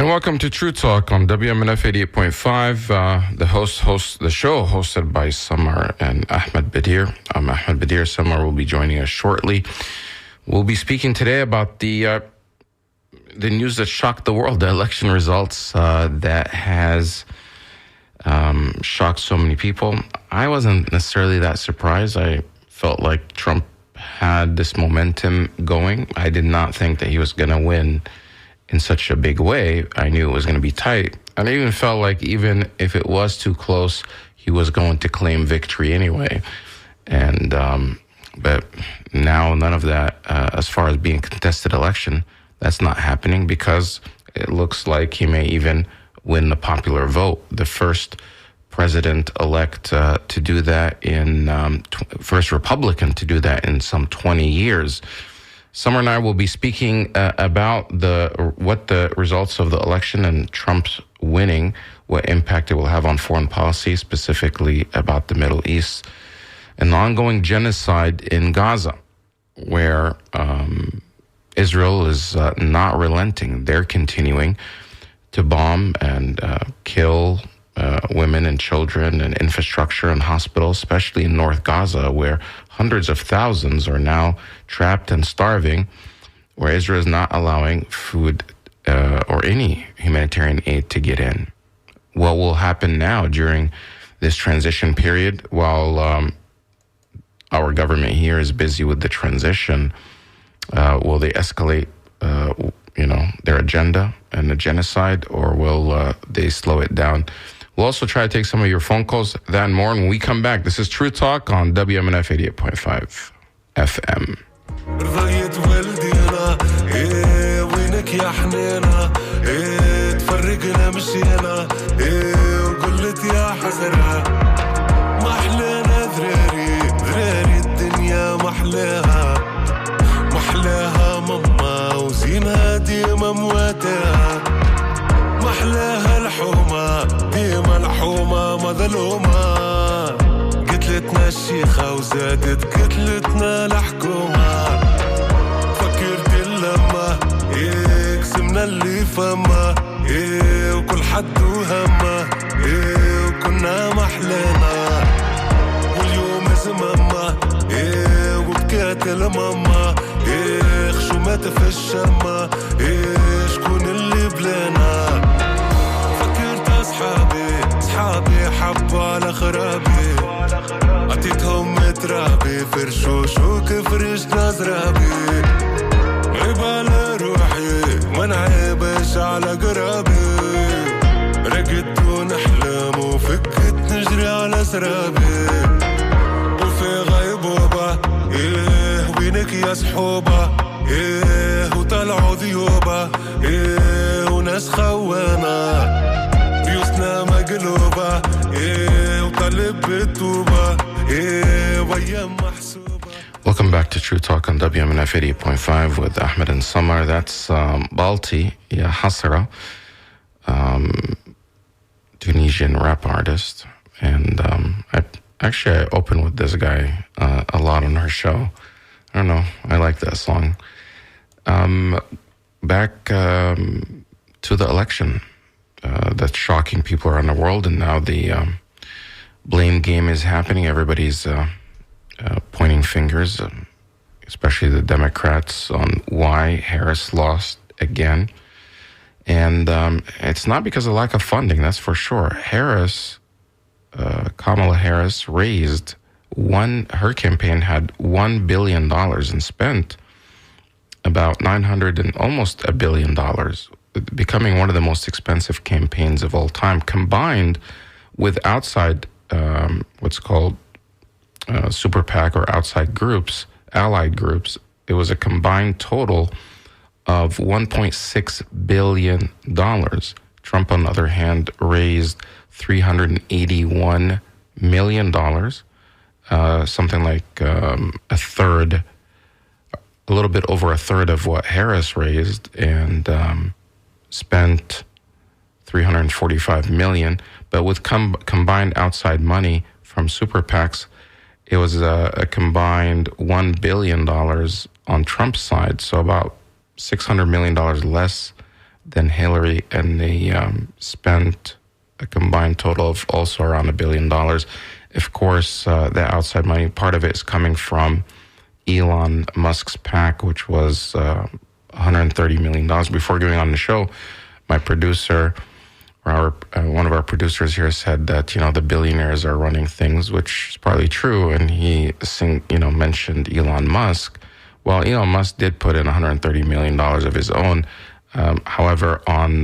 welcome to True Talk on WMNF 88.5. The show hosted by Samar and Ahmed Bedier. I'm Ahmed Bedier. Samar will be joining us shortly. We'll be speaking today about the news that shocked the world, the election results that has shocked so many people. I wasn't necessarily that surprised. I felt like Trump had this momentum going. I did not think that he was going to win in such a big way. I knew it was going to be tight. And I even felt like even if it was too close, he was going to claim victory anyway. And but now none of that, as far as being a contested election, that's not happening because it looks like he may even win the popular vote. The first president-elect to do that first Republican to do that in some 20 years. Summer and I will be speaking about what the results of the election and Trump's winning, what impact it will have on foreign policy, specifically about the Middle East, and the ongoing genocide in Gaza, where Israel is not relenting. They're continuing to bomb and kill women and children and infrastructure and hospitals, especially in North Gaza, where hundreds of thousands are now trapped and starving, where Israel is not allowing food or any humanitarian aid to get in. What will happen now during this transition period while our government here is busy with the transition? Will they escalate their agenda and the genocide, or will they slow it down? We'll also try to take some of your phone calls, that and more. And when we come back, this is True Talk on WMNF 88.5 FM. رضيت والدينا ايه وينك يا حنينة ايه تفرقنا مشينا ايه وقلت يا حزرة ما حلينا ذراري الدنيا محلاها ماما وزينها ديما مواتاها محلاها الحومة ديما الحومة مظلومة قتلتنا الشيخة وزادت قتلتنا الحكومة فكرت اللمة إيه قسمنا اللي فما إيه وكل حد وهمه إيه وكنا محلانا واليوم زمامة إيه وبكات الماما إيه خشومات في الشمة إيه شكون اللي بلانا فكرت أصحابي حبوا على خرابي عطيتهم مترابي فرشوش وكفرشنا زرابي عيب على روحي ما نعيبش على قرابي رقدت ونحلم وفكت نجري على سرابي وفي غيبوبة إيه وينك يا صحوبة إيه وطلعوا ذيوبة إيه وناس خوانا بيوتنا مقلوبة إيه وطلب بالتوبة إيه ويام محسوبة. Welcome back to True Talk on WMNF 88.5 with Ahmed and Samar. That's Balti, Ya Hasra, Tunisian rap artist. And I opened with this guy a lot on her show. I don't know. I like that song. Back to the election that's shocking people around the world, and now the blame game is happening. Everybody's pointing fingers, especially the Democrats, on why Harris lost again. And it's not because of lack of funding, that's for sure. Kamala Harris raised her campaign had $1 billion and spent about $900 and almost $1 billion, becoming one of the most expensive campaigns of all time, combined with outside what's called super PAC or outside groups, allied groups. It was a combined total of $1.6 billion. Trump, on the other hand, raised $381 million, something like a little bit over a third of what Harris raised, and spent $345 million. But with combined outside money from super PACs, it was a combined $1 billion on Trump's side, so about $600 million less than Hillary, and they spent a combined total of also around $1 billion. Of course, the outside money, part of it is coming from Elon Musk's PAC, which was $130 million. Before going on the show, my producer, one of our producers here, said that the billionaires are running things, which is probably true. And he mentioned Elon Musk. Well, Elon Musk did put in $130 million of his own. However, on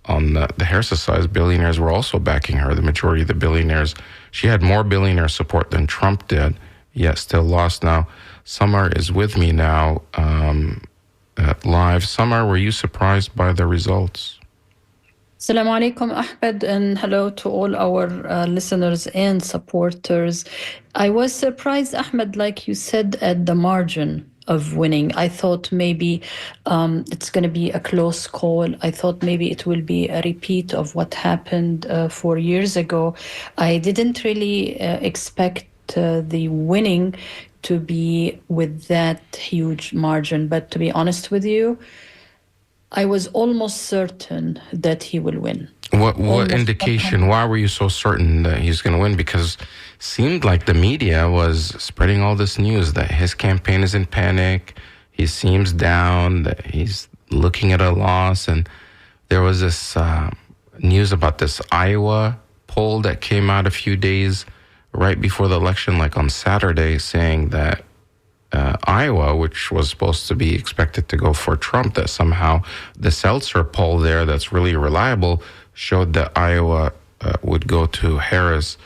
the hair society, billionaires were also backing her. The majority of the billionaires, she had more billionaire support than Trump did, yet still lost. Now, Samar is with me now live. Samar, were you surprised by the results? Assalamu alaikum, Ahmed, and hello to all our listeners and supporters. I was surprised, Ahmed, like you said, at the margin of winning. I thought maybe it's going to be a close call. I thought maybe it will be a repeat of what happened 4 years ago. I didn't really expect the winning to be with that huge margin. But to be honest with you, I was almost certain that he will win. What indication? Why were you so certain that he's going to win? Because it seemed like the media was spreading all this news that his campaign is in panic. He seems down, that he's looking at a loss. And there was this news about this Iowa poll that came out a few days right before the election, like on Saturday, saying that Iowa, which was supposed to be expected to go for Trump, that somehow the Seltzer poll there that's really reliable showed that Iowa would go to Harris,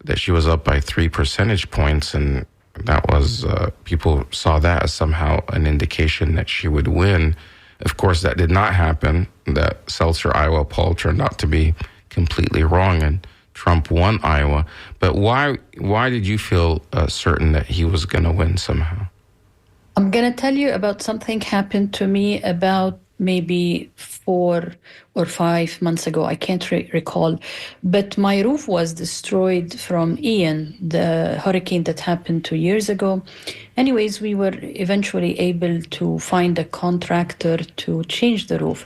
that she was up by 3 percentage points. And that was, people saw that as somehow an indication that she would win. Of course, that did not happen. That Seltzer Iowa poll turned out to be completely wrong, and Trump won Iowa. But why did you feel certain that he was going to win somehow? I'm going to tell you about something happened to me about maybe 4 or 5 months ago. I can't recall. But my roof was destroyed from Ian, the hurricane that happened 2 years ago. Anyways, we were eventually able to find a contractor to change the roof.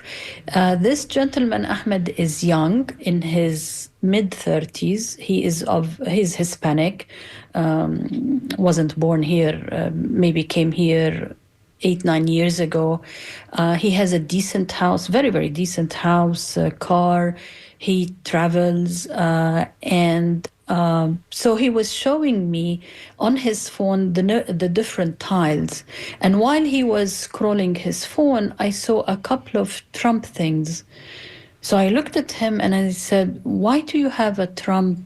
This gentleman, Ahmed, is young, in his mid-30s. He's Hispanic, wasn't born here, maybe came here 8-9 years ago. He has a decent house, very, very decent house, car. He travels, and so he was showing me on his phone the different tiles. And while he was scrolling his phone, I saw a couple of Trump things. So I looked at him and I said, "Why do you have a Trump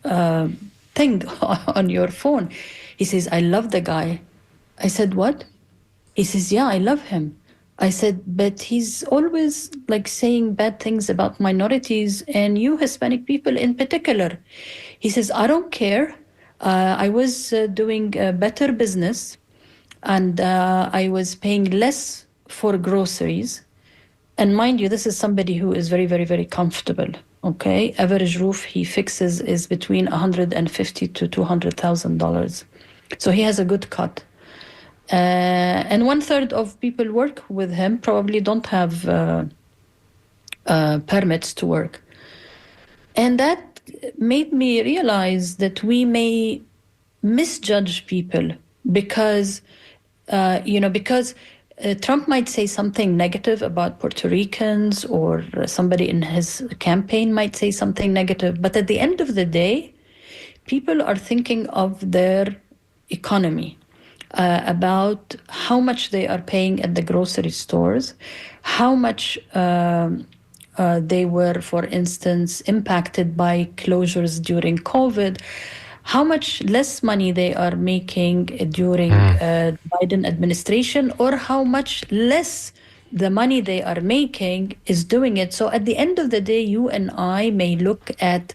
thing on your phone?" He says, "I love the guy." I said, "What?" He says, "Yeah, I love him." I said, "But he's always like saying bad things about minorities and you Hispanic people in particular." He says, "I don't care. I was doing better business, and I was paying less for groceries." And mind you, this is somebody who is very, very, very comfortable. Okay, average roof he fixes is between $150,000 to $200,000, so he has a good cut. And 1/3 of people work with him probably don't have permits to work. And that made me realize that we may misjudge people because Trump might say something negative about Puerto Ricans, or somebody in his campaign might say something negative. But at the end of the day, people are thinking of their economy, about how much they are paying at the grocery stores, how much they were, for instance, impacted by closures during COVID, how much less money they are making during the Biden administration, or how much less the money they are making is doing it. So at the end of the day, you and I may look at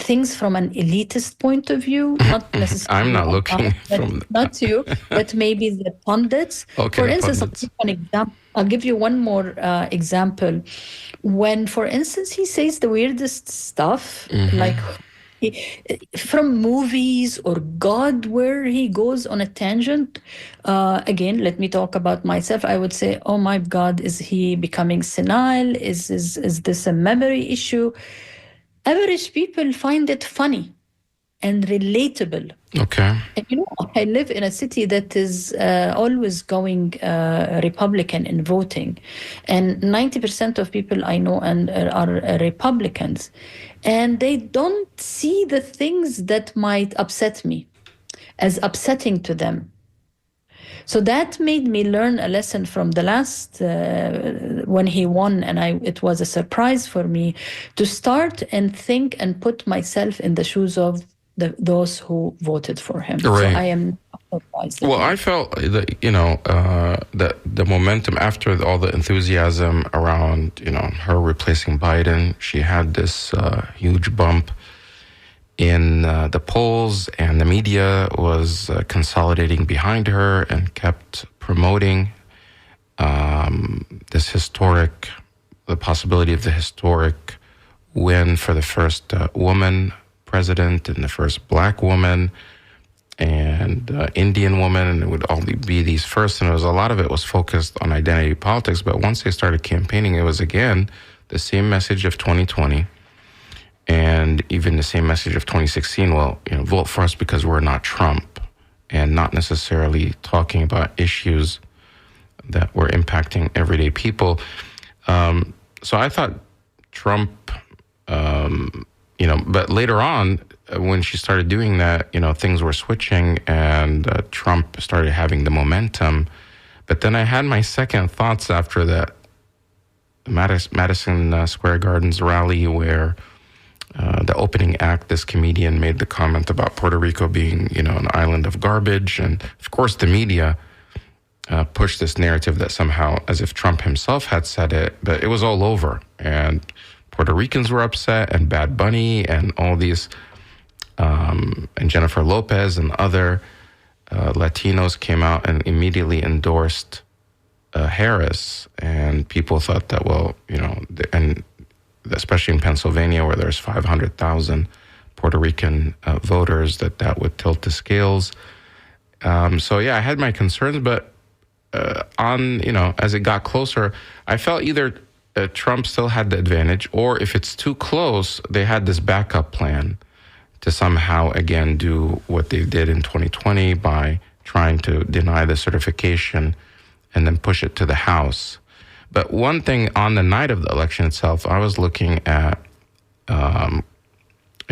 things from an elitist point of view, not necessarily. I'm not looking from not you, but maybe the pundits. Okay, for instance, pundits. I'll give you one more example. When, for instance, he says the weirdest stuff, like from movies or God, where he goes on a tangent. Again, let me talk about myself. I would say, oh my God, is he becoming senile? Is this a memory issue? Average people find it funny and relatable. Okay. And I live in a city that is always going Republican in voting, and 90% of people I know are Republicans, and they don't see the things that might upset me as upsetting to them. So that made me learn a lesson from the last when he won, and it was a surprise for me to start and think and put myself in the shoes of those who voted for him. Right. So I am surprised. Well, I felt that that the momentum after all the enthusiasm around her replacing Biden, she had this huge bump in the polls, and the media was consolidating behind her and kept promoting the possibility of the historic win for the first woman president and the first Black woman and Indian woman, and it would all be these first. And a lot of it was focused on identity politics. But once they started campaigning, it was again the same message of 2020. And even the same message of 2016, well, vote for us because we're not Trump, and not necessarily talking about issues that were impacting everyday people. So I thought Trump, but later on, when she started doing that, things were switching, and Trump started having the momentum. But then I had my second thoughts after that Madison Square Gardens rally where the opening act, this comedian made the comment about Puerto Rico being, an island of garbage. And of course, the media pushed this narrative that somehow, as if Trump himself had said it, but it was all over. And Puerto Ricans were upset, and Bad Bunny and all these, and Jennifer Lopez and other Latinos came out and immediately endorsed Harris. And people thought that, well, and especially in Pennsylvania, where there's 500,000 Puerto Rican voters, that would tilt the scales. So yeah, I had my concerns, but as it got closer, I felt either Trump still had the advantage, or if it's too close, they had this backup plan to somehow again do what they did in 2020 by trying to deny the certification and then push it to the House. But one thing, on the night of the election itself, I was looking at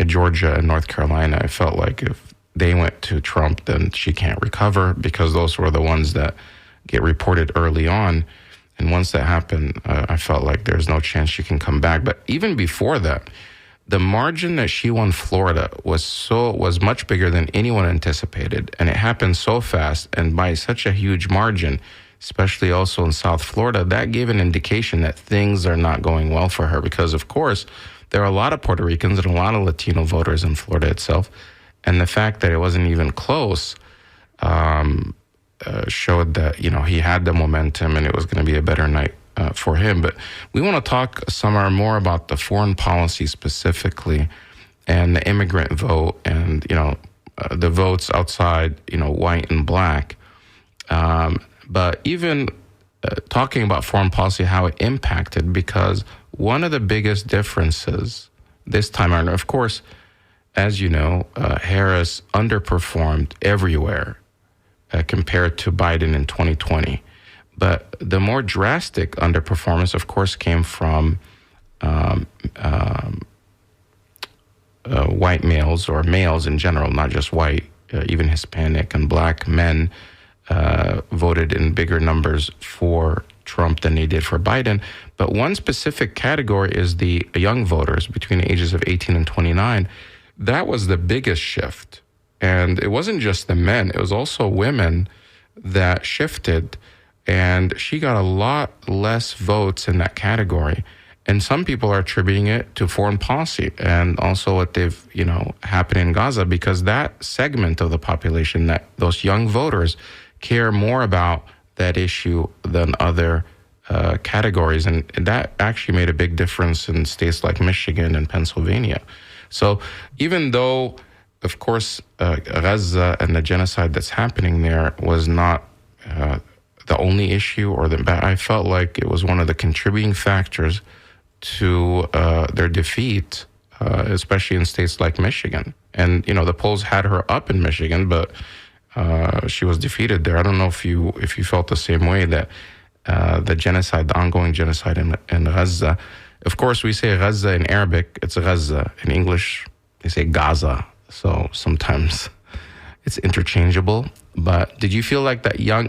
Georgia and North Carolina. I felt like if they went to Trump, then she can't recover, because those were the ones that get reported early on. And once that happened, I felt like there's no chance she can come back. But even before that, the margin that she won Florida was much bigger than anyone anticipated. And it happened so fast and by such a huge margin, especially also in South Florida. That gave an indication that things are not going well for her, because, of course, there are a lot of Puerto Ricans and a lot of Latino voters in Florida itself. And the fact that it wasn't even close showed that, he had the momentum and it was going to be a better night for him. But we want to talk, Samar, more about the foreign policy specifically and the immigrant vote and, the votes outside, white and Black. But even talking about foreign policy, how it impacted, because one of the biggest differences this time around, of course, as you know, Harris underperformed everywhere compared to Biden in 2020. But the more drastic underperformance, of course, came from white males, or males in general, not just white, even Hispanic and Black men voted in bigger numbers for Trump than they did for Biden. But one specific category is the young voters between the ages of 18 and 29. That was the biggest shift. And it wasn't just the men, it was also women that shifted. And she got a lot less votes in that category. And some people are attributing it to foreign policy and also what they've, happened in Gaza, because that segment of the population, that those young voters, care more about that issue than other categories. And that actually made a big difference in states like Michigan and Pennsylvania. So even though, of course, Gaza and the genocide that's happening there was not the only issue, I felt like it was one of the contributing factors to their defeat, especially in states like Michigan. And, the polls had her up in Michigan, but she was defeated there. I don't know if you felt the same way, that the ongoing genocide in Gaza. Of course, we say Gaza in Arabic, it's Gaza. In English, they say Gaza. So sometimes it's interchangeable. But did you feel like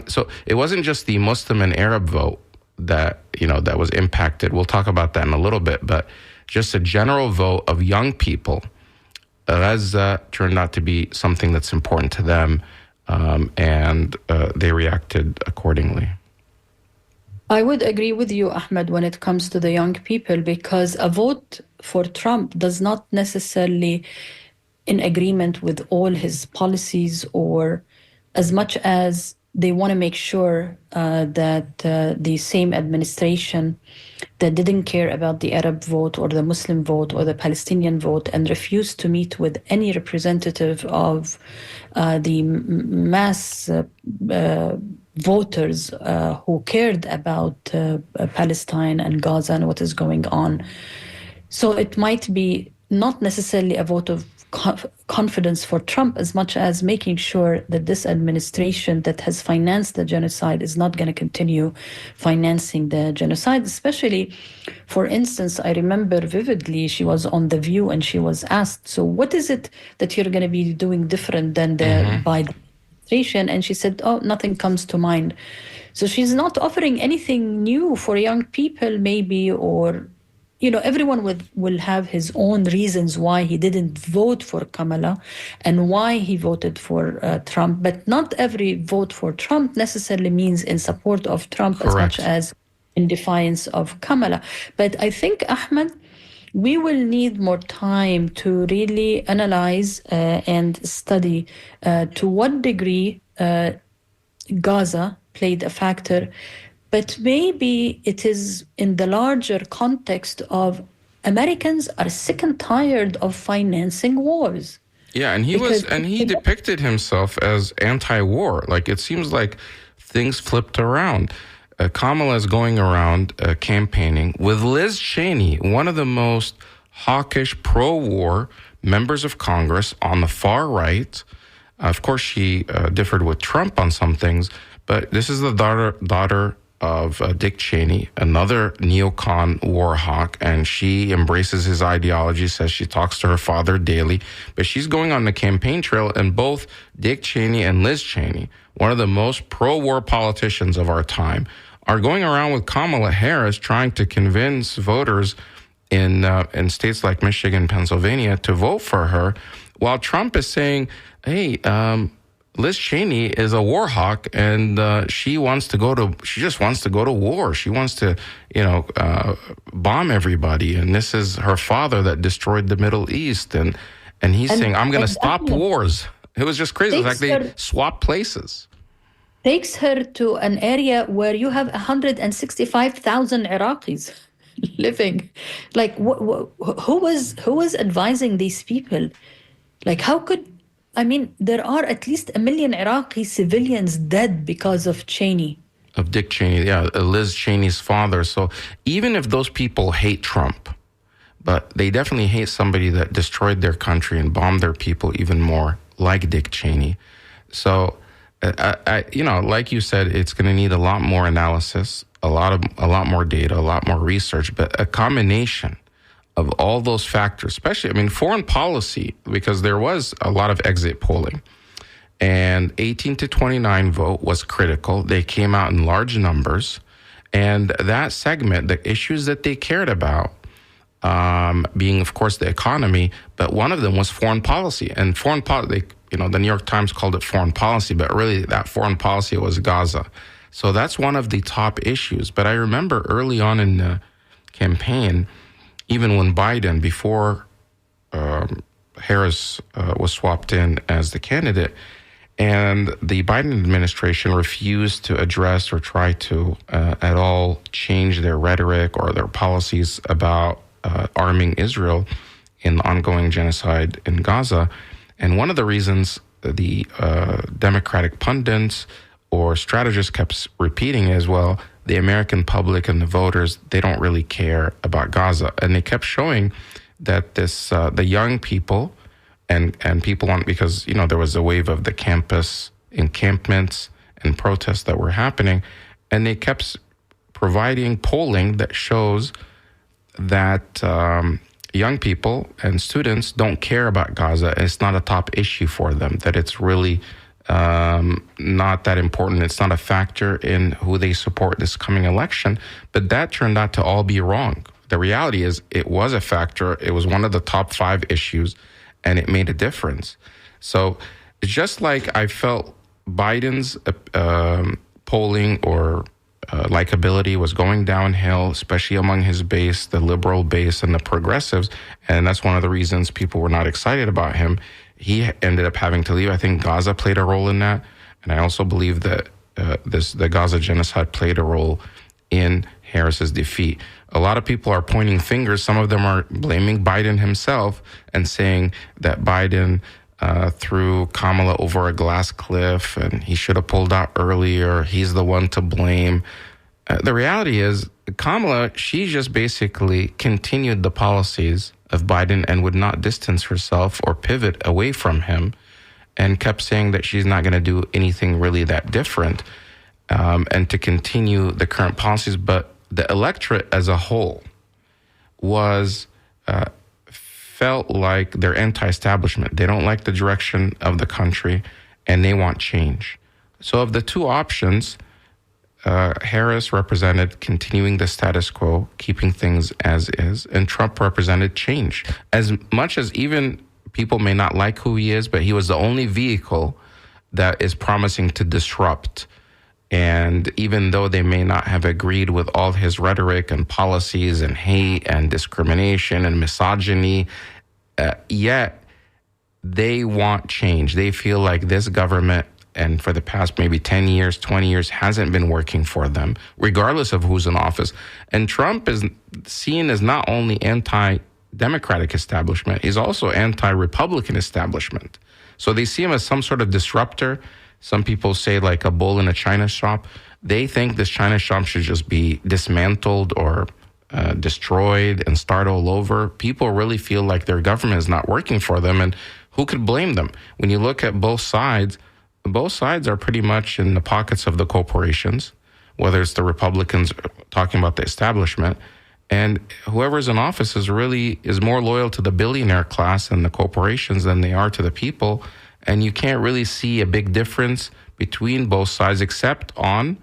so it wasn't just the Muslim and Arab vote that was impacted. We'll talk about that in a little bit, but just a general vote of young people. Gaza turned out to be something that's important to them, and they reacted accordingly. I would agree with you, Ahmed, when it comes to the young people, because a vote for Trump does not necessarily in agreement with all his policies, or as much as they want to make sure that the same administration that didn't care about the Arab vote or the Muslim vote or the Palestinian vote and refused to meet with any representative of the mass voters who cared about Palestine and Gaza and what is going on. So it might be not necessarily a vote of confidence for Trump as much as making sure that this administration that has financed the genocide is not going to continue financing the genocide. Especially, for instance, I remember vividly, she was on The View and she was asked, so what is it that you're going to be doing different than the Biden administration? And she said, oh, nothing comes to mind. So she's not offering anything new for young people, maybe, or everyone will have his own reasons why he didn't vote for Kamala and why he voted for Trump. But not every vote for Trump necessarily means in support of Trump. Correct. As much as in defiance of Kamala. But I think, Ahmed, we will need more time to really analyze and study to what degree Gaza played a factor. But maybe it is in the larger context of Americans are sick and tired of financing wars. Yeah, and he depicted himself as anti-war. Like, it seems like things flipped around. Kamala is going around campaigning with Liz Cheney, one of the most hawkish pro-war members of Congress on the far right. Of course, she differed with Trump on some things, but this is the daughter of Dick Cheney, another neocon war hawk, and she embraces his ideology, says she talks to her father daily, but she's going on the campaign trail, and both Dick Cheney and Liz Cheney, one of the most pro-war politicians of our time, are going around with Kamala Harris trying to convince voters in states like Michigan, Pennsylvania to vote for her, while Trump is saying, hey, Liz Cheney is a war hawk, and she just wants to go to war. She wants to, bomb everybody. And this is her father that destroyed the Middle East. And he's saying, I'm going to stop wars. It was just crazy. It's like they swapped places. Takes her to an area where you have 165,000 Iraqis living. Like, who was advising these people? Like, how could... there are at least 1 million Iraqi civilians dead because of Cheney. Of Dick Cheney, yeah, Liz Cheney's father. So even if those people hate Trump, but they definitely hate somebody that destroyed their country and bombed their people even more, like Dick Cheney. So, like you said, it's going to need a lot more analysis, a lot more data, a lot more research, but a combination of all those factors, especially, foreign policy, because there was a lot of exit polling. And 18 to 29 vote was critical. They came out in large numbers. And that segment, the issues that they cared about, being, of course, the economy, but one of them was foreign policy. And foreign policy, the New York Times called it foreign policy, but really that foreign policy was Gaza. So that's one of the top issues. But I remember early on in the campaign, even when Biden, before Harris was swapped in as the candidate, and the Biden administration refused to address or try to at all change their rhetoric or their policies about arming Israel, in the ongoing genocide in Gaza. And one of the reasons the Democratic pundits or strategists kept repeating is, well, the American public and the voters, they don't really care about Gaza. And they kept showing that the young people and people on, because, there was a wave of the campus encampments and protests that were happening. And they kept providing polling that shows that young people and students don't care about Gaza. It's not a top issue for them, that it's really not that important. It's not a factor in who they support this coming election. But that turned out to all be wrong. The reality is it was a factor. It was one of the top 5 issues, and it made a difference. So just like I felt Biden's polling or likability was going downhill, especially among his base, the liberal base and the progressives. And that's one of the reasons people were not excited about him. He ended up having to leave. I think Gaza played a role in that. And I also believe that the Gaza genocide played a role in Harris's defeat. A lot of people are pointing fingers. Some of them are blaming Biden himself and saying that Biden threw Kamala over a glass cliff and he should have pulled out earlier. He's the one to blame. The reality is Kamala, she just basically continued the policies of Biden and would not distance herself or pivot away from him, and kept saying that she's not going to do anything really that different, and to continue the current policies. But the electorate as a whole was felt like they're anti-establishment. They don't like the direction of the country, and they want change. So of the two options, Harris represented continuing the status quo, keeping things as is, and Trump represented change. As much as even people may not like who he is, but he was the only vehicle that is promising to disrupt. And even though they may not have agreed with all his rhetoric and policies and hate and discrimination and misogyny, yet they want change. They feel like this government, and for the past maybe 10 years, 20 years, hasn't been working for them, regardless of who's in office. And Trump is seen as not only anti-democratic establishment, he's also anti-Republican establishment. So they see him as some sort of disruptor. Some people say like a bull in a china shop. They think this china shop should just be dismantled or destroyed and start all over. People really feel like their government is not working for them, and who could blame them? When you look at both sides are pretty much in the pockets of the corporations, whether it's the Republicans talking about the establishment, and whoever's in office is more loyal to the billionaire class and the corporations than they are to the people. And you can't really see a big difference between both sides, except on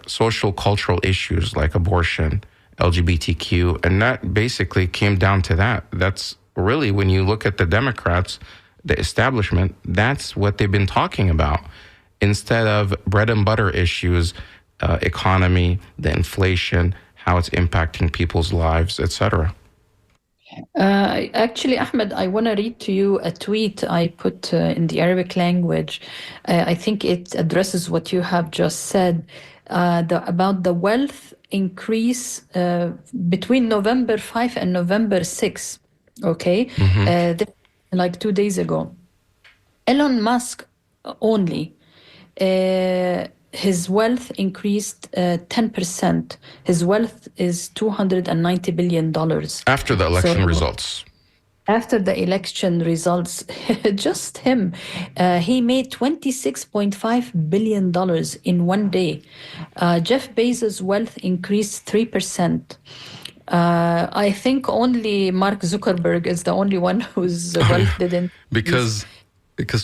social cultural issues like abortion, LGBTQ. And that basically came down to that. That's really, when you look at the Democrats, the establishment, that's what they've been talking about, instead of bread and butter issues, economy, the inflation, how it's impacting people's lives, etc. Actually, Ahmed, I want to read to you a tweet I put in the Arabic language. I think it addresses what you have just said about the wealth increase between November 5 and November 6. Okay? Like 2 days ago. Elon Musk only, his wealth increased 10%. His wealth is $290 billion. After the election results. After the election results, just him, he made $26.5 billion in one day. Jeff Bezos' wealth increased 3%. I think only Mark Zuckerberg is the only one whose wealth didn't. Because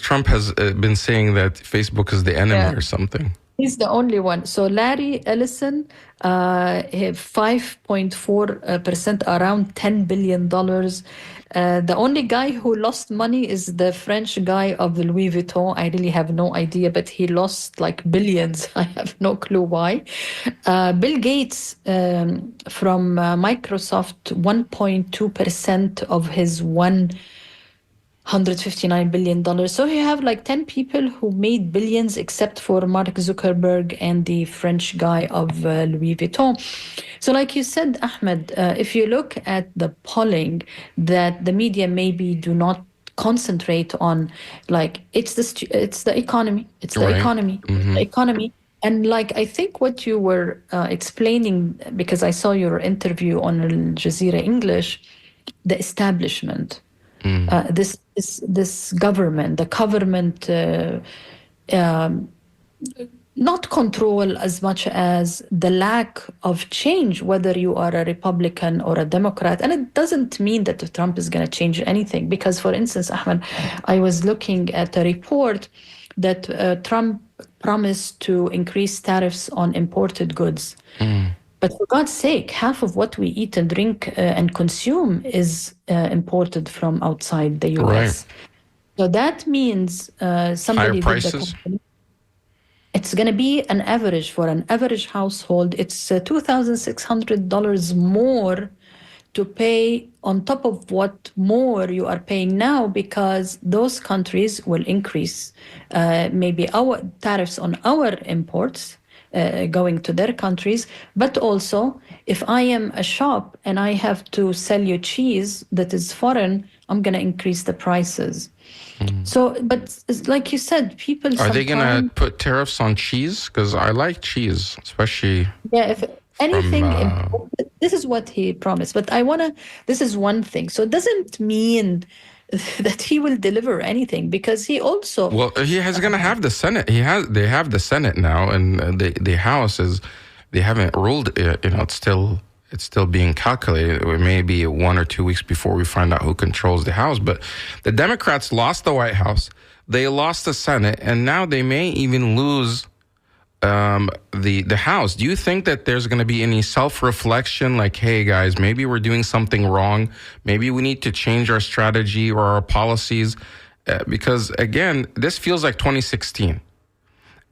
Trump has been saying that Facebook is the enemy or something. He's the only one. So Larry Ellison, 5.4%, around $10 billion. The only guy who lost money is the French guy of the Louis Vuitton. I really have no idea, but he lost like billions. I have no clue why. Bill Gates from Microsoft, 1.2% of his $100 $159 billion. So you have like 10 people who made billions, except for Mark Zuckerberg and the French guy of Louis Vuitton. So like you said, Ahmed, if you look at the polling that the media maybe do not concentrate on, like it's the economy, it's the Right. economy, the economy. And like I think what you were explaining, because I saw your interview on Al Jazeera English, the establishment, this government, the government, not control as much as the lack of change, whether you are a Republican or a Democrat. And it doesn't mean that Trump is going to change anything. Because, for instance, Ahmed, I was looking at a report that Trump promised to increase tariffs on imported goods. But for God's sake, half of what we eat and drink and consume is imported from outside the US. Right. So that means somebody Higher prices. It's going to be an average for an average household. It's $2,600 more to pay on top of what more you are paying now, because those countries will increase maybe our tariffs on our imports going to their countries. But also, if I am a shop and I have to sell you cheese that is foreign, I'm going to increase the prices. So, but it's like you said, people Are they going to sometimes- put tariffs on cheese? Because I like cheese, especially. Yeah, if anything, this is what he promised. But this is one thing. So it doesn't mean that he will deliver anything, because he also... Well, he's going to have the Senate. They have the Senate now, and the House they haven't ruled it. It's still being calculated. It may be 1 or 2 weeks before we find out who controls the House. But the Democrats lost the White House. They lost the Senate, and now they may even lose the House. Do you think that there's going to be any self-reflection, like, hey, guys, maybe we're doing something wrong. Maybe we need to change our strategy or our policies? Because, again, this feels like 2016.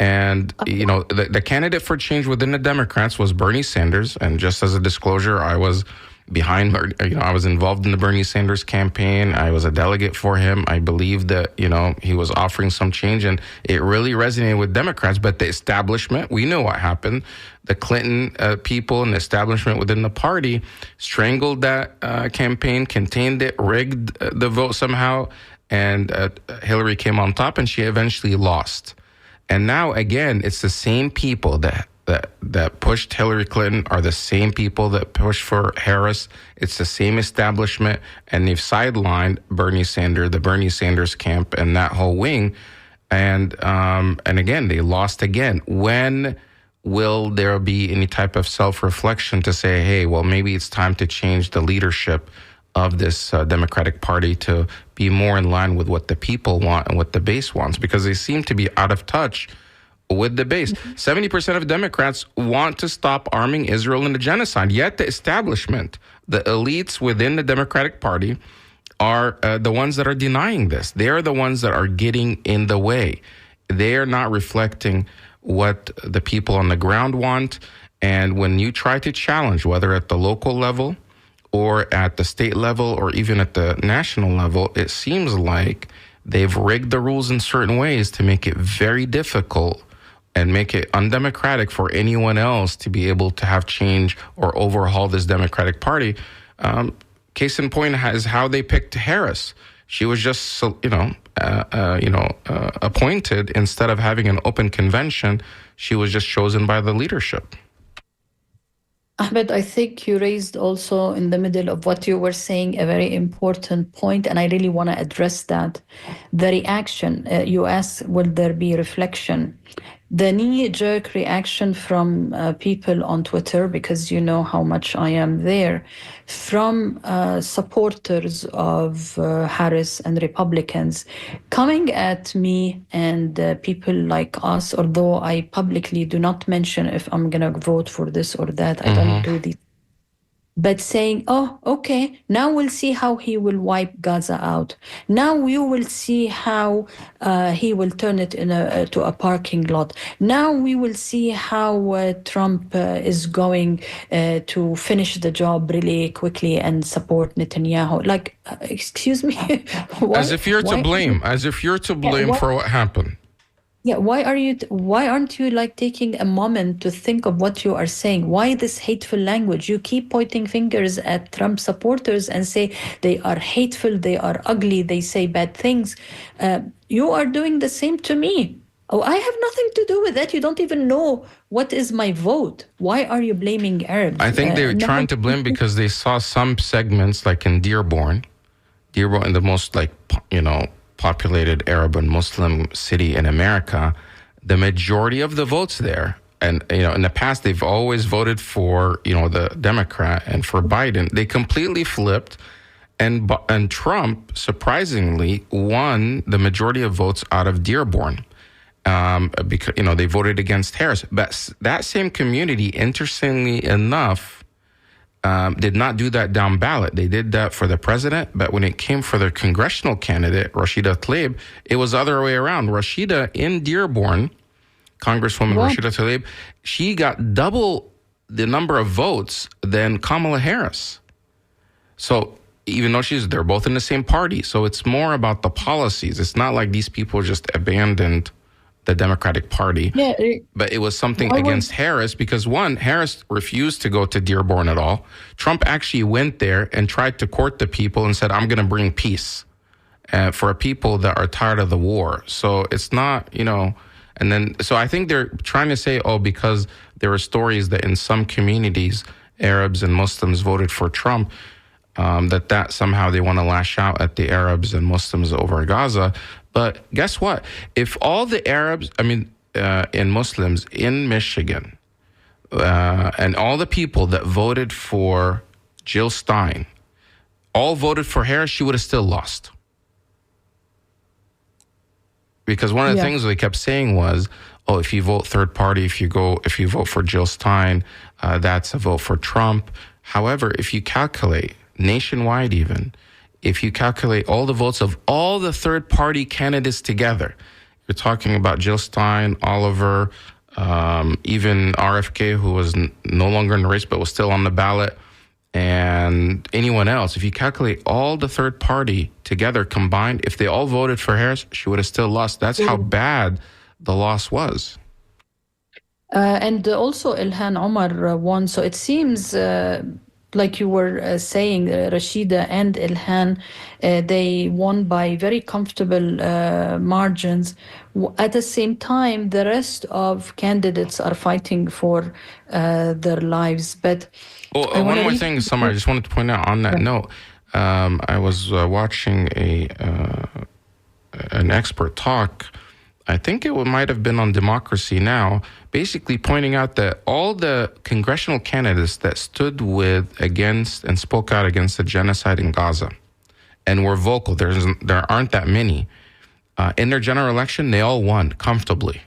And, the candidate for change within the Democrats was Bernie Sanders. And just as a disclosure, I was I was involved in the Bernie Sanders campaign. I was a delegate for him. I believed that, he was offering some change, and it really resonated with Democrats. But the establishment, we know what happened. The Clinton people and the establishment within the party strangled that campaign, contained it, rigged the vote somehow. And Hillary came on top, and she eventually lost. And now, again, it's the same people that pushed Hillary Clinton are the same people that pushed for Harris. It's the same establishment, and they've sidelined Bernie Sanders, the Bernie Sanders camp, and that whole wing. And again, they lost again. When will there be any type of self-reflection to say, hey, well, maybe it's time to change the leadership of this Democratic Party to be more in line with what the people want and what the base wants? Because they seem to be out of touch with the base. 70% of Democrats want to stop arming Israel in the genocide. Yet the establishment, the elites within the Democratic Party, are the ones that are denying this. They are the ones that are getting in the way. They are not reflecting what the people on the ground want. And when you try to challenge, whether at the local level or at the state level or even at the national level, it seems like they've rigged the rules in certain ways to make it very difficult and make it undemocratic for anyone else to be able to have change or overhaul this Democratic Party. Case in point is how they picked Harris. She was just, appointed instead of having an open convention. She was just chosen by the leadership. Ahmed, I think you raised also in the middle of what you were saying a very important point, and I really want to address that. The reaction, you asked, will there be reflection? The knee-jerk reaction from people on Twitter, because you know how much I am there, from supporters of Harris and Republicans, coming at me and people like us, although I publicly do not mention if I'm going to vote for this or that. I don't do these. but saying, oh, okay, now we'll see how he will wipe Gaza out. Now you will see how he will turn it to a parking lot. Now we will see how Trump is going to finish the job really quickly and support Netanyahu. Like, excuse me. As if you're to blame. As if you're to blame for what happened. Yeah, why aren't you like taking a moment to think of what you are saying? Why this hateful language? You keep pointing fingers at Trump supporters and say they are hateful, they are ugly, they say bad things. You are doing the same to me. Oh, I have nothing to do with that. You don't even know what is my vote. Why are you blaming Arabs? I think they're trying to blame because they saw some segments like in Dearborn, in the most populated Arab and Muslim city in America, the majority of the votes there, and in the past they've always voted for the Democrat and for Biden. They completely flipped, and Trump surprisingly won the majority of votes out of Dearborn because they voted against Harris. But that same community, interestingly enough, did not do that down ballot. They did that for the president, but when it came for their congressional candidate, Rashida Tlaib, it was the other way around. Rashida in Dearborn, Congresswoman Rashida Tlaib, she got double the number of votes than Kamala Harris. So even though they're both in the same party, so it's more about the policies. It's not like these people just abandoned the Democratic Party. Yeah, but it was something against Harris because, one, Harris refused to go to Dearborn at all. Trump actually went there and tried to court the people and said, I'm going to bring peace for people that are tired of the war. So it's not, and then, so I think they're trying to say, because there were stories that in some communities, Arabs and Muslims voted for Trump, that somehow they want to lash out at the Arabs and Muslims over Gaza. But guess what? If all the Arabs, and Muslims in Michigan, and all the people that voted for Jill Stein, all voted for Harris, she would have still lost. Because one of the things they kept saying was, if you vote third party, if you vote for Jill Stein, that's a vote for Trump. However, if you calculate nationwide even, if you calculate all the votes of all the third-party candidates together, you're talking about Jill Stein, Oliver, even RFK, who was no longer in the race but was still on the ballot, and anyone else. If you calculate all the third-party together combined, if they all voted for Harris, she would have still lost. That's how bad the loss was. And also Ilhan Omar won. So it seems... like you were saying, Rashida and Ilhan, they won by very comfortable margins. At the same time, the rest of candidates are fighting for their lives. But one more thing, Samar, I just wanted to point out on that note. I was watching an expert talk. I think it might have been on Democracy Now!, basically pointing out that all the congressional candidates that stood against and spoke out against the genocide in Gaza and were vocal, there aren't that many. In their general election, they all won comfortably.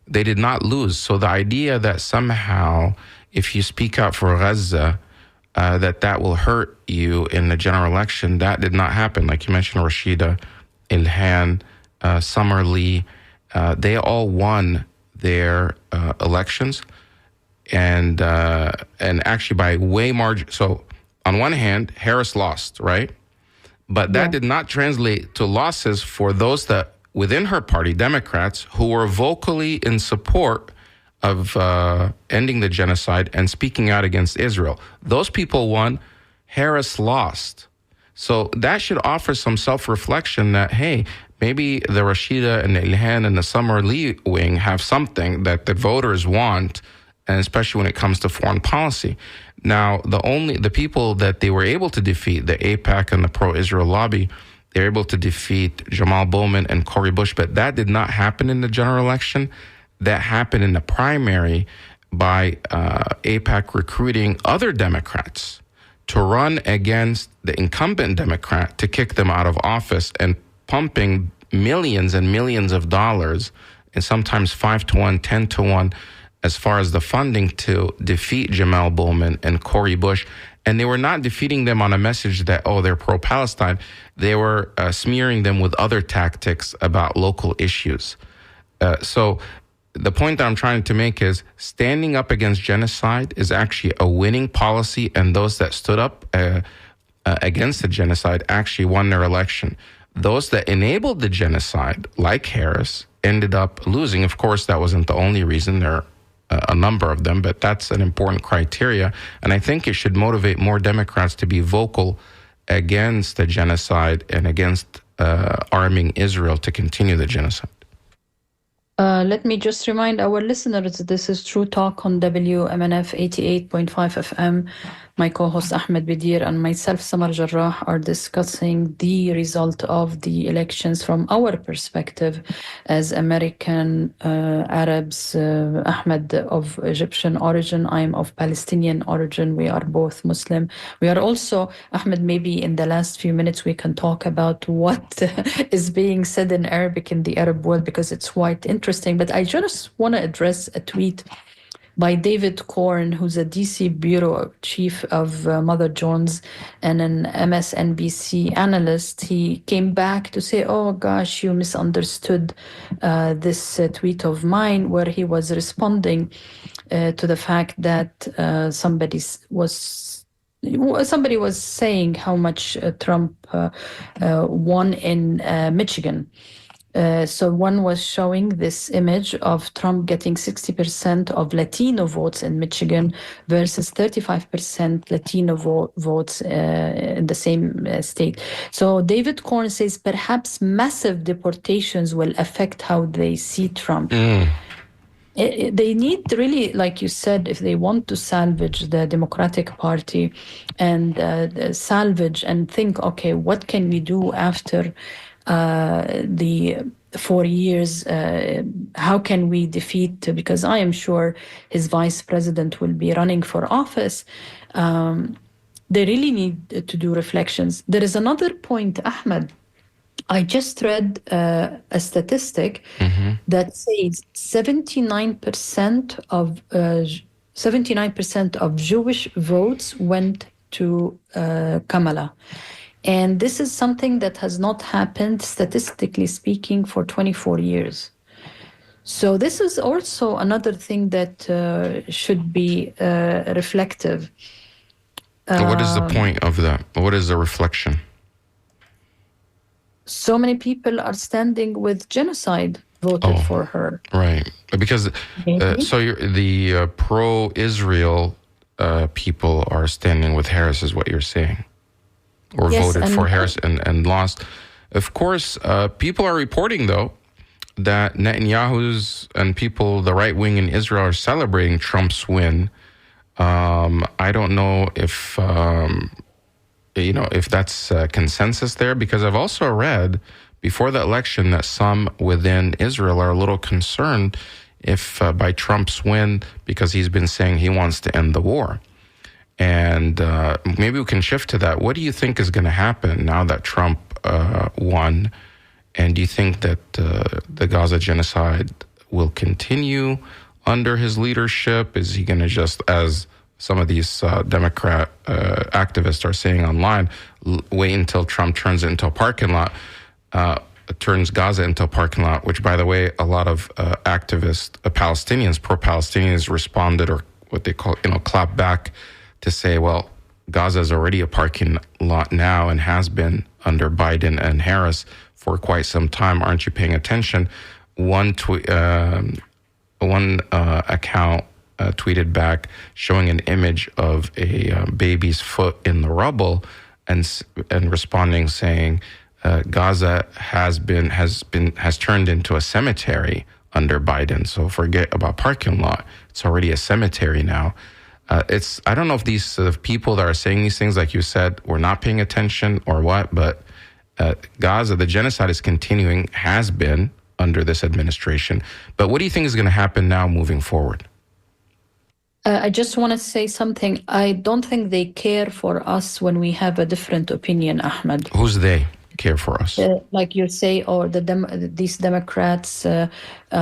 They did not lose. So the idea that somehow, if you speak out for Gaza, that will hurt you in the general election, that did not happen. Like you mentioned, Rashida, Ilhan, Samar Lee, they all won their elections, and actually by way margin. So on one hand, Harris lost, right? But that did not translate to losses for those that within her party, Democrats, who were vocally in support of ending the genocide and speaking out against Israel. Those people won. Harris lost. So that should offer some self-reflection that, hey, maybe the Rashida and the Ilhan and the Samar Lee wing have something that the voters want, and especially when it comes to foreign policy. Now, the people that they were able to defeat, the AIPAC and the pro-Israel lobby, they were able to defeat Jamal Bowman and Cori Bush, but that did not happen in the general election. That happened in the primary by AIPAC recruiting other Democrats to run against the incumbent Democrat to kick them out of office and pumping millions and millions of dollars, and sometimes 5-1, 10-1, as far as the funding to defeat Jamal Bowman and Cori Bush And they were not defeating them on a message that, oh, they're pro-Palestine. They were smearing them with other tactics about local issues. So the point that I'm trying to make is standing up against genocide is actually a winning policy, and those that stood up against the genocide actually won their election. Those that enabled the genocide, like Harris, ended up losing. Of course, that wasn't the only reason. There are a number of them, but that's an important criteria. And I think it should motivate more Democrats to be vocal against the genocide and against arming Israel to continue the genocide. Let me just remind our listeners, this is True Talk on WMNF 88.5 FM. My co-host Ahmed Bedier and myself, Samar Jarrah, are discussing the result of the elections from our perspective as American Arabs. Ahmed of Egyptian origin, I'm of Palestinian origin. We are both Muslim. We are also, Ahmed, maybe in the last few minutes we can talk about what is being said in Arabic in the Arab world, because it's quite interesting. But I just want to address a tweet by David Korn, who's a DC bureau chief of Mother Jones and an MSNBC analyst. He came back to say, oh gosh, you misunderstood this tweet of mine, where he was responding to the fact that somebody was saying how much Trump won in Michigan. So one was showing this image of Trump getting 60% of Latino votes in Michigan versus 35% Latino votes in the same state. So David Korn says perhaps massive deportations will affect how they see Trump. They need really, like you said, if they want to salvage the Democratic Party and salvage and think, okay, what can we do after the 4 years, how can we defeat, because I am sure his vice president will be running for office. They really need to do reflections. There is another point, Ahmed. I just read a statistic that says 79% of Jewish votes went to Kamala. And this is something that has not happened, statistically speaking, for 24 years. So this is also another thing that should be reflective. What is the point of that? What is the reflection? So many people are standing with genocide, voted for her. Right. Because so the pro-Israel people are standing with Harris, is what you're saying. Or yes, voted for Harris and lost. Of course, people are reporting, though, that Netanyahu's and people, the right wing in Israel, are celebrating Trump's win. I don't know if, if that's consensus there, because I've also read before the election that some within Israel are a little concerned if by Trump's win, because he's been saying he wants to end the war. And maybe we can shift to that. What do you think is going to happen now that Trump won? And do you think that the Gaza genocide will continue under his leadership? Is he going to just, as some of these Democrat activists are saying online, wait until Trump turns it into a parking lot, turns Gaza into a parking lot, which, by the way, a lot of activists, Palestinians, pro-Palestinians responded, or what they call, clap back, to say, well, Gaza is already a parking lot now and has been under Biden and Harris for quite some time. Aren't you paying attention? One account tweeted back showing an image of a baby's foot in the rubble, and responding saying Gaza has turned into a cemetery under Biden. So forget about parking lot; it's already a cemetery now. I don't know if these people that are saying these things, like you said, were not paying attention or what, but Gaza, the genocide is continuing, has been under this administration. But what do you think is going to happen now moving forward? I just want to say something. I don't think they care for us when we have a different opinion, Ahmed. Who's they? care for us. Like you say, or these Democrats,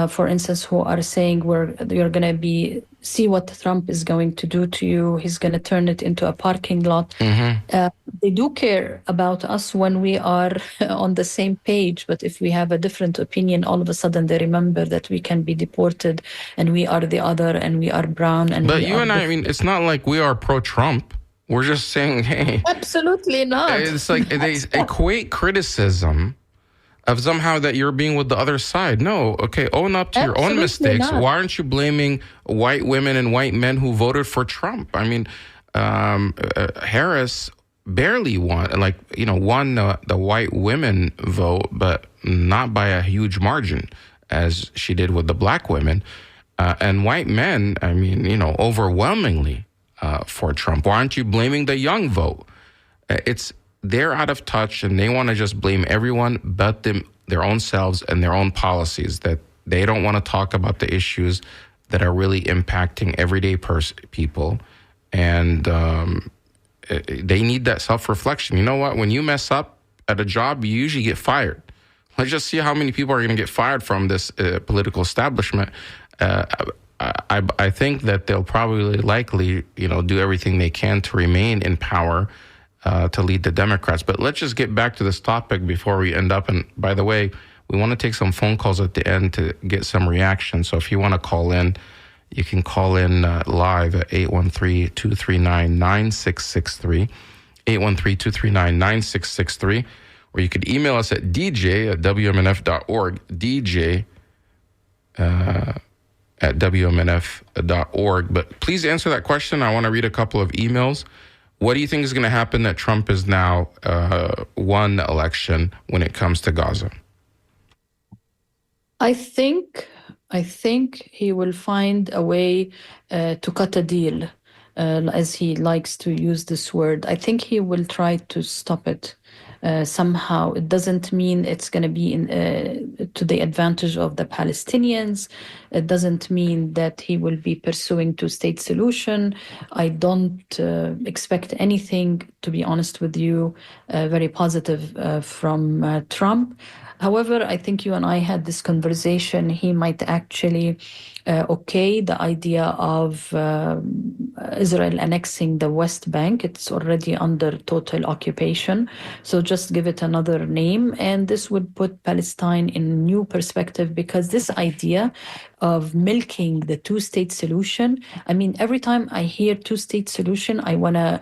for instance, who are saying you're going to see what Trump is going to do to you. He's going to turn it into a parking lot. They do care about us when we are on the same page, but if we have a different opinion, all of a sudden they remember that we can be deported, and we are the other, and we are brown. But you and I mean, it's not like we are pro-Trump. We're just saying, hey. Absolutely not. It's like they equate criticism of somehow that you're being with the other side. No, okay, own up to your own mistakes. Not. Why aren't you blaming white women and white men who voted for Trump? I mean, Harris barely won the white women vote, but not by a huge margin as she did with the black women. And white men, I mean, overwhelmingly for Trump. Why aren't you blaming the young vote? They're out of touch, and they want to just blame everyone but their own selves and their own policies, that they don't want to talk about the issues that are really impacting everyday people. And they need that self-reflection. You know what? When you mess up at a job, you usually get fired. Let's just see how many people are going to get fired from this political establishment. I think that they'll probably likely, do everything they can to remain in power to lead the Democrats. But let's just get back to this topic before we end up. And by the way, we want to take some phone calls at the end to get some reaction. So if you want to call in, you can call in live at 813-239-9663, 813-239-9663, or you could email us at dj@wmnf.org, dj at wmnf.org. But please answer that question. I want to read a couple of emails. What do you think is going to happen that Trump is now won the election when it comes to Gaza? I think he will find a way to cut a deal, as he likes to use this word. I think he will try to stop it somehow. It doesn't mean it's going to be to the advantage of the Palestinians. It doesn't mean that he will be pursuing two-state solution. I don't expect anything, to be honest with you, very positive from Trump. However, I think you and I had this conversation. He might actually the idea of Israel annexing the West Bank. It's already under total occupation. So just give it another name. And this would put Palestine in new perspective, because this idea of milking the two-state solution, I mean, every time I hear two-state solution, I want to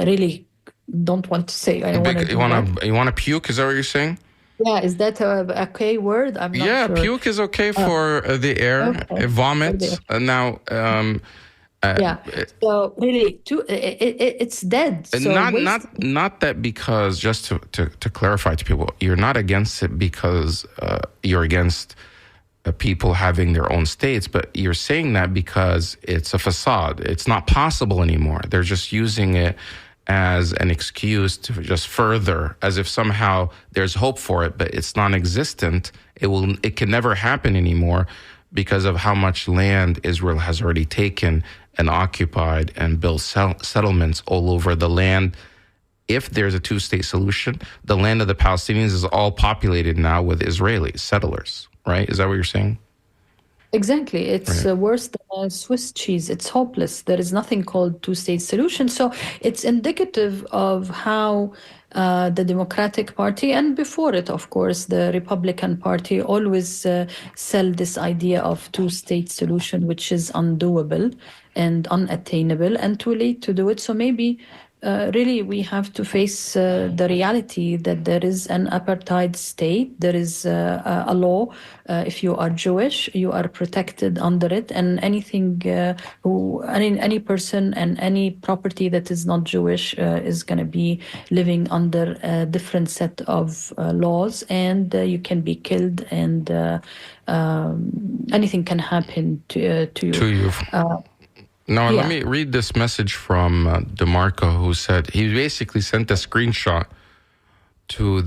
really don't want to say. You want to puke? Is that what you're saying? Yeah, is that a okay word? I'm not sure. Yeah, puke is okay for the air. Okay. Vomit. Now, so really, it's dead. So not that, because just to clarify to people, you're not against it because you're against people having their own states, but you're saying that because it's a facade. It's not possible anymore. They're just using it as an excuse to just further, as if somehow there's hope for it, but it's non-existent. It can never happen anymore because of how much land Israel has already taken and occupied and built settlements all over the land. If there's a two-state solution, the land of the Palestinians is all populated now with Israeli settlers, right? Is that what you're saying? Exactly. It's worse than Swiss cheese. It's hopeless. There is nothing called two-state solution. So it's indicative of how the Democratic Party, and before it, of course, the Republican Party, always sell this idea of two-state solution, which is undoable and unattainable and too late to do it. So maybe really we have to face the reality that there is an apartheid state. There is a law. If you are Jewish, you are protected under it, and any person and any property that is not Jewish is going to be living under a different set of laws, and you can be killed, and anything can happen to you. Let me read this message from DeMarco, who said he basically sent a screenshot to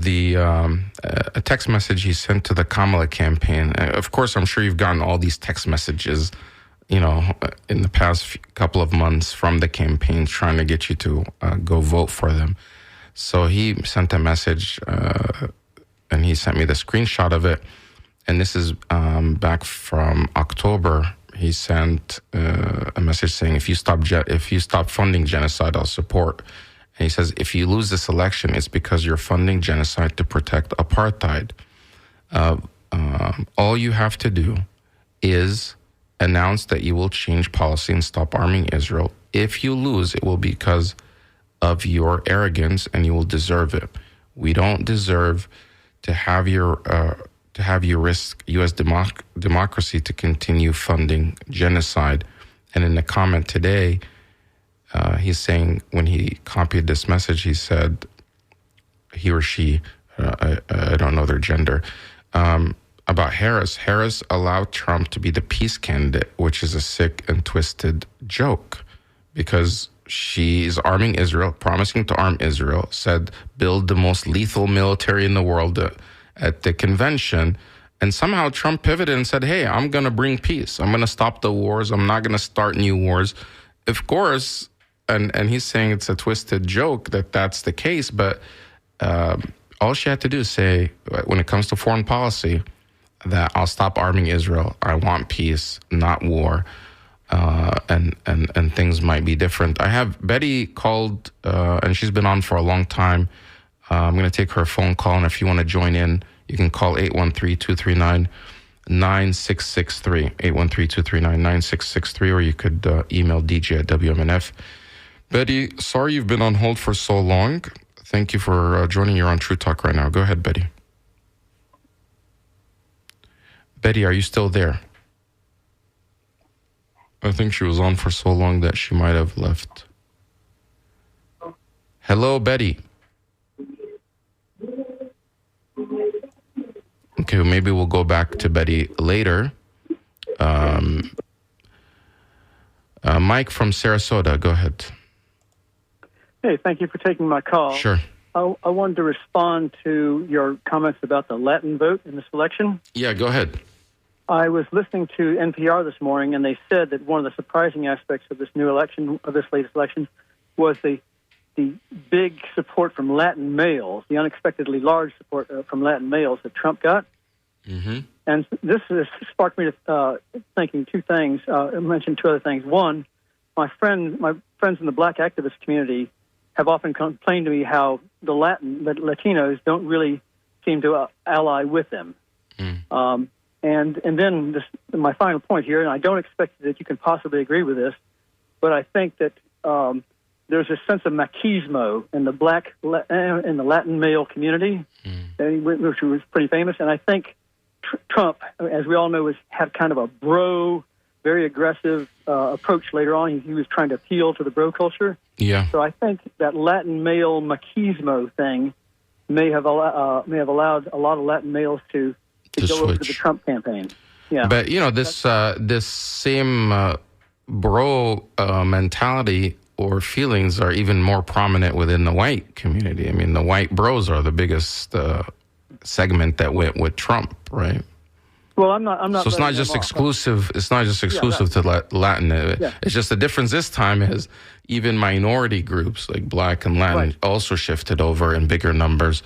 a text message he sent to the Kamala campaign. Of course, I'm sure you've gotten all these text messages, in the past couple of months from the campaigns trying to get you to go vote for them. So he sent a message, and he sent me the screenshot of it. And this is back from October. He sent a message saying, if you stop funding genocide, I'll support. And he says, if you lose this election, it's because you're funding genocide to protect apartheid. All you have to do is announce that you will change policy and stop arming Israel. If you lose, it will be because of your arrogance, and you will deserve it. We don't deserve to have you risk U.S. democracy to continue funding genocide. And in the comment today, he's saying, when he copied this message, he said, he or she, I don't know their gender, about Harris. Harris allowed Trump to be the peace candidate, which is a sick and twisted joke, because she is arming Israel, promising to arm Israel, said build the most lethal military in the world at the convention. And somehow Trump pivoted and said, hey, I'm going to bring peace. I'm going to stop the wars. I'm not going to start new wars. Of course, and he's saying it's a twisted joke that that's the case, but all she had to do is say, when it comes to foreign policy, that I'll stop arming Israel. I want peace, not war. And things might be different. I have Betty called, and she's been on for a long time. I'm going to take her phone call, and if you want to join in, you can call 813-239-9663, 813-239-9663, or you could email DJ@WMNF. Betty, sorry you've been on hold for so long. Thank you for joining. You're on True Talk right now. Go ahead, Betty. Betty, are you still there? I think she was on for so long that she might have left. Hello, Betty. Okay, well, maybe we'll go back to Betty later. Mike from Sarasota, go ahead. Hey, thank you for taking my call. Sure. I wanted to respond to your comments about the Latin vote in this election. Yeah, go ahead. I was listening to NPR this morning, and they said that one of the surprising aspects of this new election, of this latest election, was the big support from Latin males, the unexpectedly large support from Latin males that Trump got. Mm-hmm. And this has sparked me to thinking two things. I mentioned two other things. One, my friends in the black activist community have often complained to me how the Latinos don't really seem to ally with them. Mm. And then my final point here, and I don't expect that you can possibly agree with this, but I think that there's a sense of machismo in the in the Latin male community, which was pretty famous. And I think Trump, as we all know, had kind of a bro, very aggressive approach later on. He was trying to appeal to the bro culture. Yeah. So I think that Latin male machismo thing may have allowed a lot of Latin males to go switch over to the Trump campaign. Yeah. But, this same bro mentality or feelings are even more prominent within the white community. I mean, the white bros are the biggest segment that went with Trump, right? Well, I'm not. So it's not just exclusive. It's not just exclusive to Latin. It's just the difference this time is even minority groups like Black and Latin also shifted over in bigger numbers.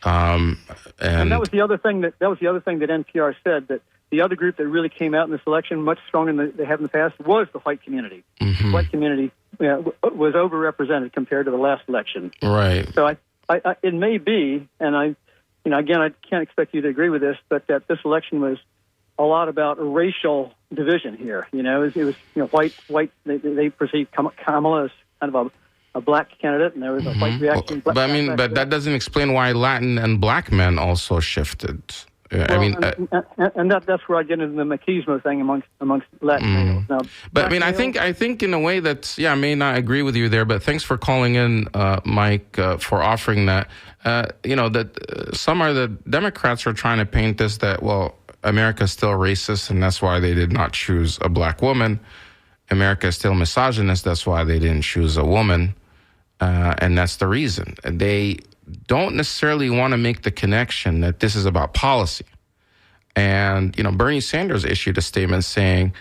And that was the other thing that NPR said, that the other group that really came out in this election much stronger than they have in the past was the white community. Mm-hmm. The white community was overrepresented compared to the last election. Right. So I it may be, and I can't expect you to agree with this, but that this election was a lot about racial division here. It was white. They perceived Kamala as kind of a black candidate, and there was a white reaction. But that doesn't explain why Latin and black men also shifted. That's where I get into the machismo thing amongst Latin males. Now, but I think in a way that I may not agree with you there. But thanks for calling in, Mike, for offering that. That some are the Democrats are trying to paint this that America's still racist, and that's why they did not choose a black woman. America is still misogynist, that's why they didn't choose a woman. And that's the reason. They don't necessarily want to make the connection that this is about policy. And, Bernie Sanders issued a statement saying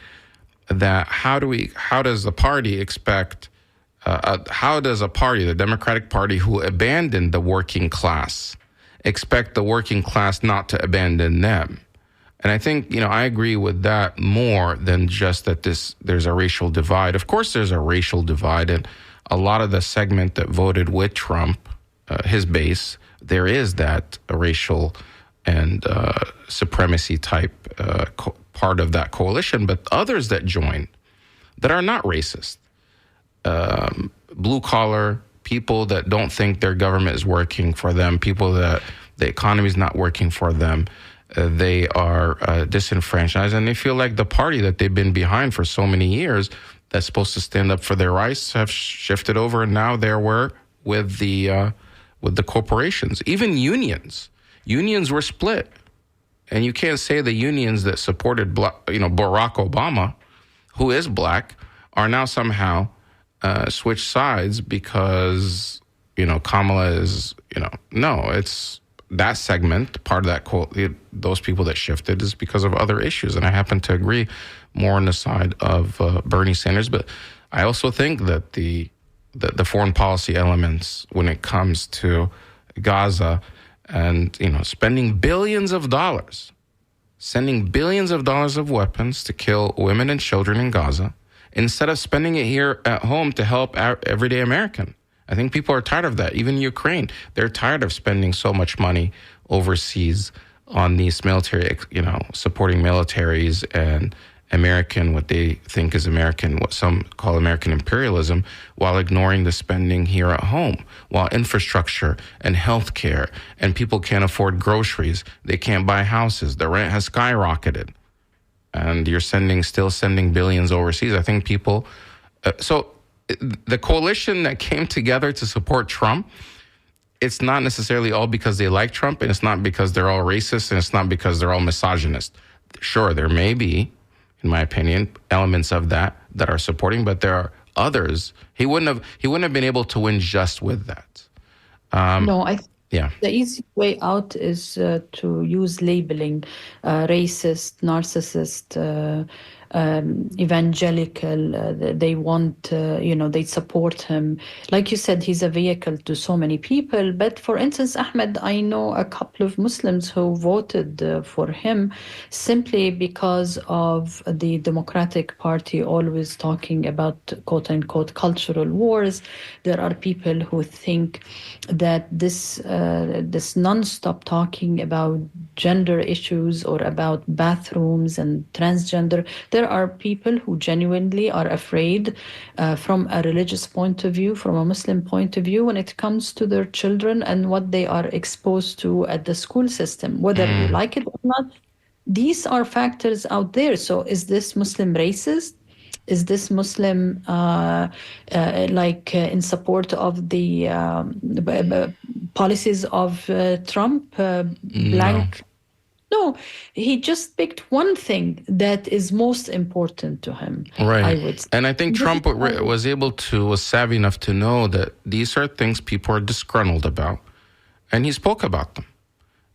that how does the party expect How does a party, the Democratic Party, who abandoned the working class, expect the working class not to abandon them? And I think, I agree with that more than just that there's a racial divide. Of course, there's a racial divide, and a lot of the segment that voted with Trump, his base, there is that racial and supremacy type part of that coalition. But others that join that are not racist, blue collar people that don't think their government is working for them, people that the economy is not working for them, they are disenfranchised, and they feel like the party that they've been behind for so many years that's supposed to stand up for their rights have shifted over, and now they're with the corporations. Even unions were split, and you can't say the unions that supported Barack Obama, who is black, are now somehow switched sides because Kamala is no, it's that segment, part of that those people that shifted is because of other issues. And I happen to agree more on the side of Bernie Sanders. But I also think that the foreign policy elements when it comes to Gaza and, spending billions of dollars, sending billions of dollars of weapons to kill women and children in Gaza, instead of spending it here at home to help everyday American. I think people are tired of that. Even Ukraine, they're tired of spending so much money overseas on these military, supporting militaries and American, what they think is American, what some call American imperialism, while ignoring the spending here at home, while infrastructure and healthcare and people can't afford groceries, they can't buy houses, the rent has skyrocketed, and you're still sending billions overseas. I think people, so the coalition that came together to support Trump, it's not necessarily all because they like Trump, and it's not because they're all racist, and it's not because they're all misogynist. Sure, there may be, in my opinion, elements of that are supporting, but there are others. He wouldn't have been able to win just with that. The easy way out is to use labeling, racist, narcissist, evangelical. They want, they support him. Like you said, he's a vehicle to so many people. But for instance, Ahmed, I know a couple of Muslims who voted for him simply because of the Democratic Party always talking about quote unquote cultural wars. There are people who think that this nonstop talking about gender issues or about bathrooms and transgender, there are people who genuinely are afraid from a religious point of view, from a Muslim point of view, when it comes to their children and what they are exposed to at the school system, whether you like it or not. These are factors out there. So is this Muslim racist? Is this Muslim in support of the policies of Trump? No, he just picked one thing that is most important to him. Right. I would say. And I think Trump was savvy enough to know that these are things people are disgruntled about. And he spoke about them.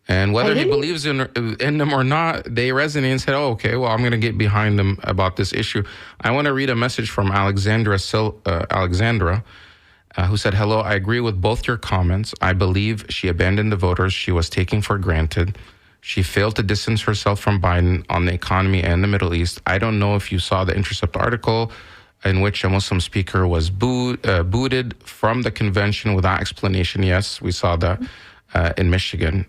And whether he believes in them or not, they resonate and said, oh, okay, well, I'm going to get behind them about this issue. I want to read a message from Alexandra, who said, hello, I agree with both your comments. I believe she abandoned the voters she was taking for granted. She failed to distance herself from Biden on the economy and the Middle East. I don't know if you saw the Intercept article in which a Muslim speaker was booted from the convention without explanation. Yes, we saw that in Michigan.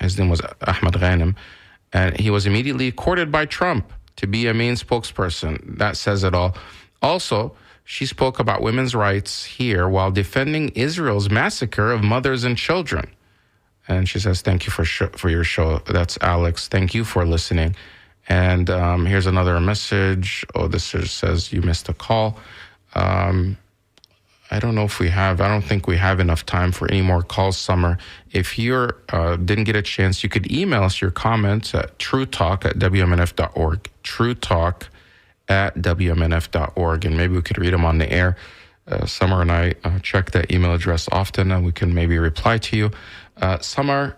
His name was Ahmed Ghanem. And he was immediately courted by Trump to be a main spokesperson. That says it all. Also, she spoke about women's rights here while defending Israel's massacre of mothers and children. And she says, thank you for your show. That's Alex. Thank you for listening. And here's another message. Oh, this says you missed a call. I don't think we have enough time for any more calls, Samar. If you didn't get a chance, you could email us your comments at truetalk@wmnf.org. truetalk@wmnf.org. And maybe we could read them on the air. Samar and I check that email address often, and we can maybe reply to you. Samar,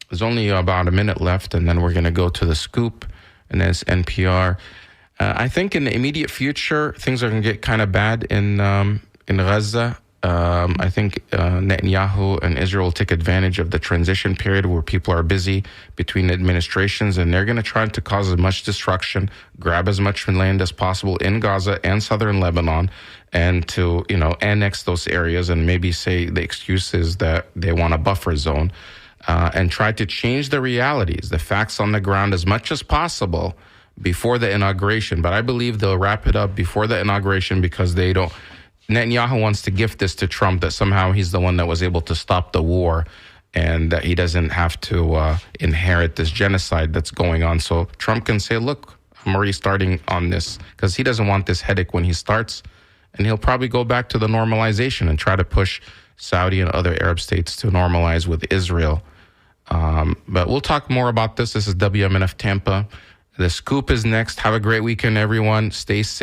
there's only about a minute left, and then we're going to go to the scoop, and then it's NPR. I think in the immediate future, things are going to get kind of bad in Gaza. I think Netanyahu and Israel will take advantage of the transition period where people are busy between administrations, and they're going to try to cause as much destruction, grab as much land as possible in Gaza and southern Lebanon, and to, annex those areas and maybe say the excuse is that they want a buffer zone, and try to change the realities, the facts on the ground as much as possible before the inauguration. But I believe they'll wrap it up before the inauguration because Netanyahu wants to gift this to Trump, that somehow he's the one that was able to stop the war and that he doesn't have to inherit this genocide that's going on. So Trump can say, look, I'm already starting on this, because he doesn't want this headache when he starts. And he'll probably go back to the normalization and try to push Saudi and other Arab states to normalize with Israel. But we'll talk more about this. This is WMNF Tampa. The Scoop is next. Have a great weekend, everyone. Stay safe.